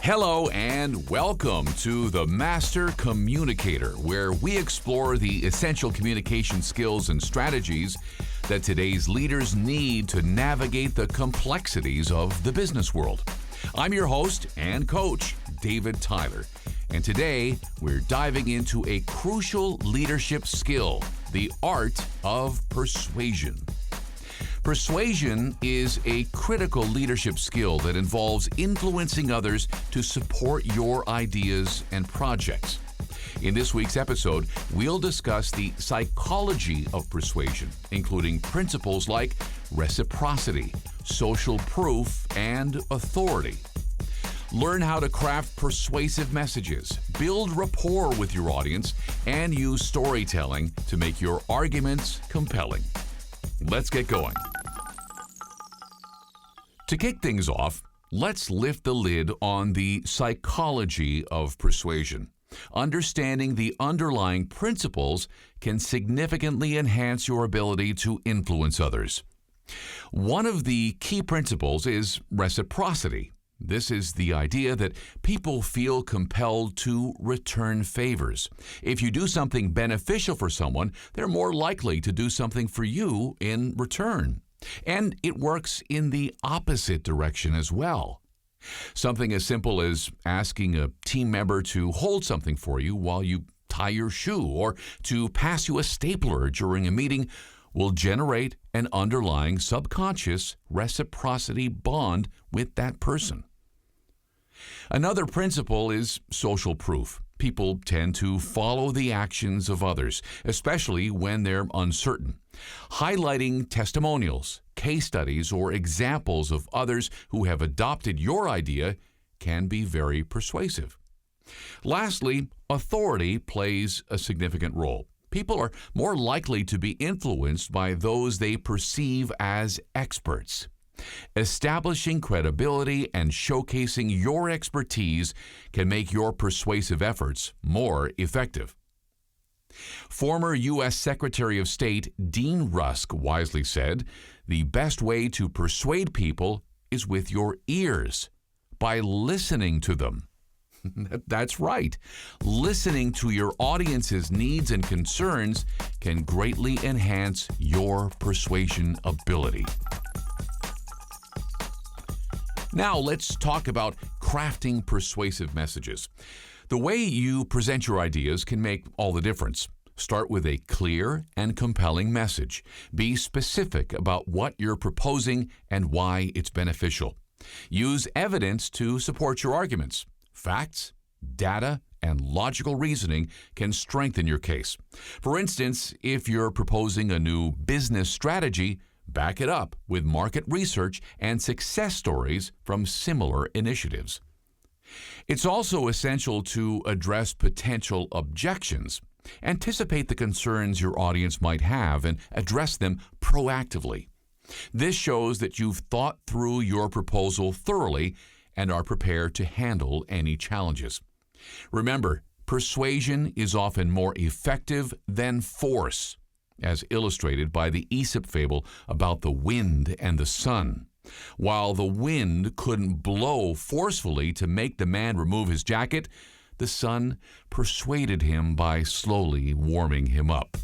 Hello and welcome to the Master Communicator, where we explore the essential communication skills and strategies that today's leaders need to navigate the complexities of the business world. I'm your host and coach, David Tyler, and today we're diving into a crucial leadership skill, the art of persuasion. Persuasion is a critical leadership skill that involves influencing others to support your ideas and projects. In this week's episode, we'll discuss the psychology of persuasion, including principles like reciprocity, social proof, and authority. Learn how to craft persuasive messages, build rapport with your audience, and use storytelling to make your arguments compelling. Let's get going. To kick things off, let's lift the lid on the psychology of persuasion. Understanding the underlying principles can significantly enhance your ability to influence others. One of the key principles is reciprocity. This is the idea that people feel compelled to return favors. If you do something beneficial for someone, they're more likely to do something for you in return. And it works in the opposite direction as well. Something as simple as asking a team member to hold something for you while you tie your shoe or to pass you a stapler during a meeting will generate an underlying subconscious reciprocity bond with that person. Another principle is social proof. People tend to follow the actions of others, especially when they're uncertain. Highlighting testimonials, case studies, or examples of others who have adopted your idea can be very persuasive. Lastly, authority plays a significant role. People are more likely to be influenced by those they perceive as experts. Establishing credibility and showcasing your expertise can make your persuasive efforts more effective. Former U.S. Secretary of State Dean Rusk wisely said, "The best way to persuade people is with your ears, by listening to them." That's right. Listening to your audience's needs and concerns can greatly enhance your persuasion ability. Now let's talk about crafting persuasive messages. The way you present your ideas can make all the difference. Start with a clear and compelling message. Be specific about what you're proposing and why it's beneficial. Use evidence to support your arguments. Facts, data, and logical reasoning can strengthen your case. For instance, if you're proposing a new business strategy, back it up with market research and success stories from similar initiatives. It's also essential to address potential objections. Anticipate the concerns your audience might have and address them proactively. This shows that you've thought through your proposal thoroughly and are prepared to handle any challenges. Remember, persuasion is often more effective than force, as illustrated by the Aesop fable about the wind and the sun. While the wind couldn't blow forcefully to make the man remove his jacket, the sun persuaded him by slowly warming him up.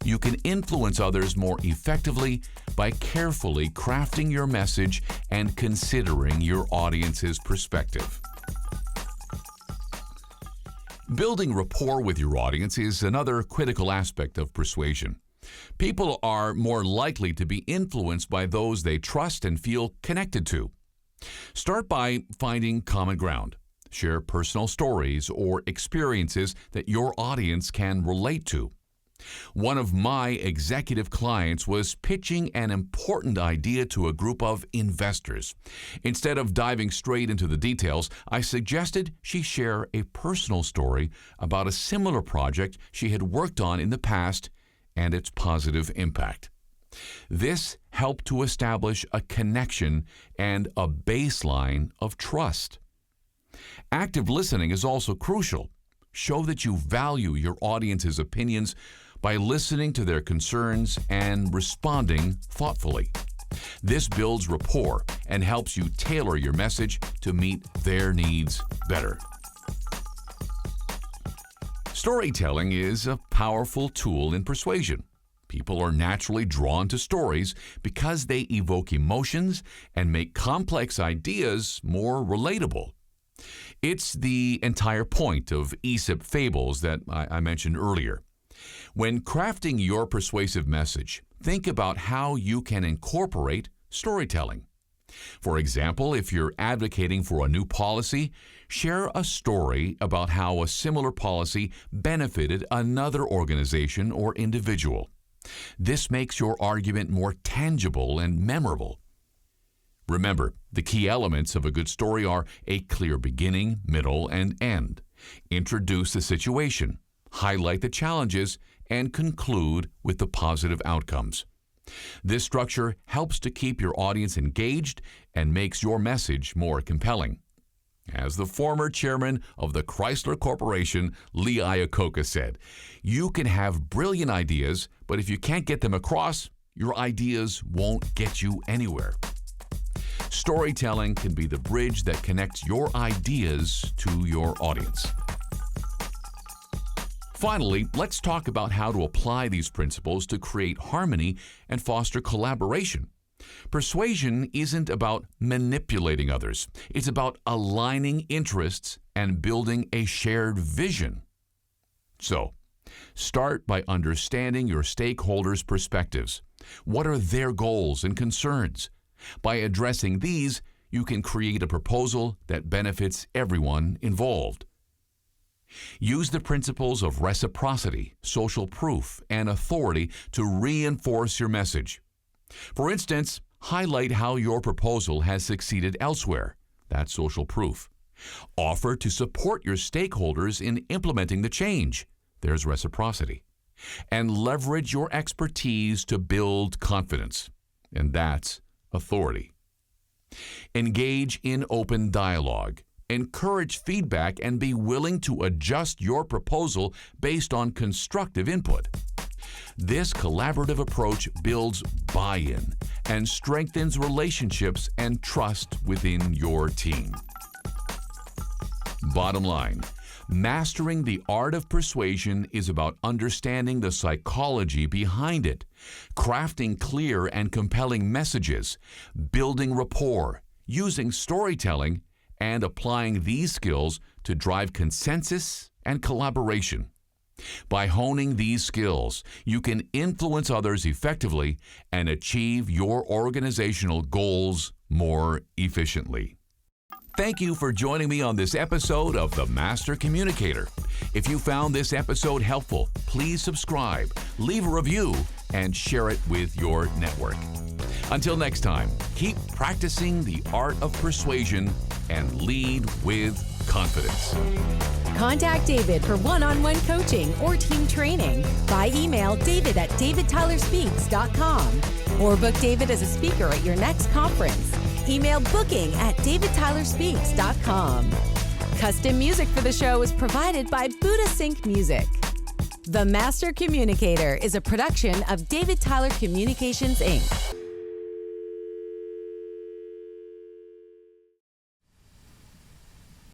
You can influence others more effectively by carefully crafting your message and considering your audience's perspective. Building rapport with your audience is another critical aspect of persuasion. People are more likely to be influenced by those they trust and feel connected to. Start by finding common ground. Share personal stories or experiences that your audience can relate to. One of my executive clients was pitching an important idea to a group of investors. Instead of diving straight into the details, I suggested she share a personal story about a similar project she had worked on in the past and its positive impact. This helped to establish a connection and a baseline of trust. Active listening is also crucial. Show that you value your audience's opinions by listening to their concerns and responding thoughtfully. This builds rapport and helps you tailor your message to meet their needs better. Storytelling is a powerful tool in persuasion. People are naturally drawn to stories because they evoke emotions and make complex ideas more relatable. It's the entire point of Aesop fables that I mentioned earlier. When crafting your persuasive message, think about how you can incorporate storytelling. For example, if you're advocating for a new policy, share a story about how a similar policy benefited another organization or individual. This makes your argument more tangible and memorable. Remember, the key elements of a good story are a clear beginning, middle, and end. Introduce the situation, highlight the challenges, and conclude with the positive outcomes. This structure helps to keep your audience engaged and makes your message more compelling. As the former chairman of the Chrysler Corporation, Lee Iacocca, said, "You can have brilliant ideas, but if you can't get them across, your ideas won't get you anywhere." Storytelling can be the bridge that connects your ideas to your audience. Finally, let's talk about how to apply these principles to create harmony and foster collaboration. Persuasion isn't about manipulating others. It's about aligning interests and building a shared vision. So, start by understanding your stakeholders' perspectives. What are their goals and concerns? By addressing these, you can create a proposal that benefits everyone involved. Use the principles of reciprocity, social proof, and authority to reinforce your message. For instance, highlight how your proposal has succeeded elsewhere. That's social proof. Offer to support your stakeholders in implementing the change. There's reciprocity. And leverage your expertise to build confidence. And that's authority. Engage in open dialogue. Encourage feedback and be willing to adjust your proposal based on constructive input. This collaborative approach builds buy-in and strengthens relationships and trust within your team. Bottom line, mastering the art of persuasion is about understanding the psychology behind it, crafting clear and compelling messages, building rapport, using storytelling, and applying these skills to drive consensus and collaboration. By honing these skills, you can influence others effectively and achieve your organizational goals more efficiently. Thank you for joining me on this episode of the Master Communicator. If you found this episode helpful, please subscribe, leave a review, and share it with your network. Until next time, keep practicing the art of persuasion and lead with confidence. Contact David for one-on-one coaching or team training by email david@davidtylerspeaks.com or book David as a speaker at your next conference. Email booking@davidtylerspeaks.com. Custom music for the show is provided by Buddha Sync Music. The Master Communicator is a production of David Tyler Communications, Inc.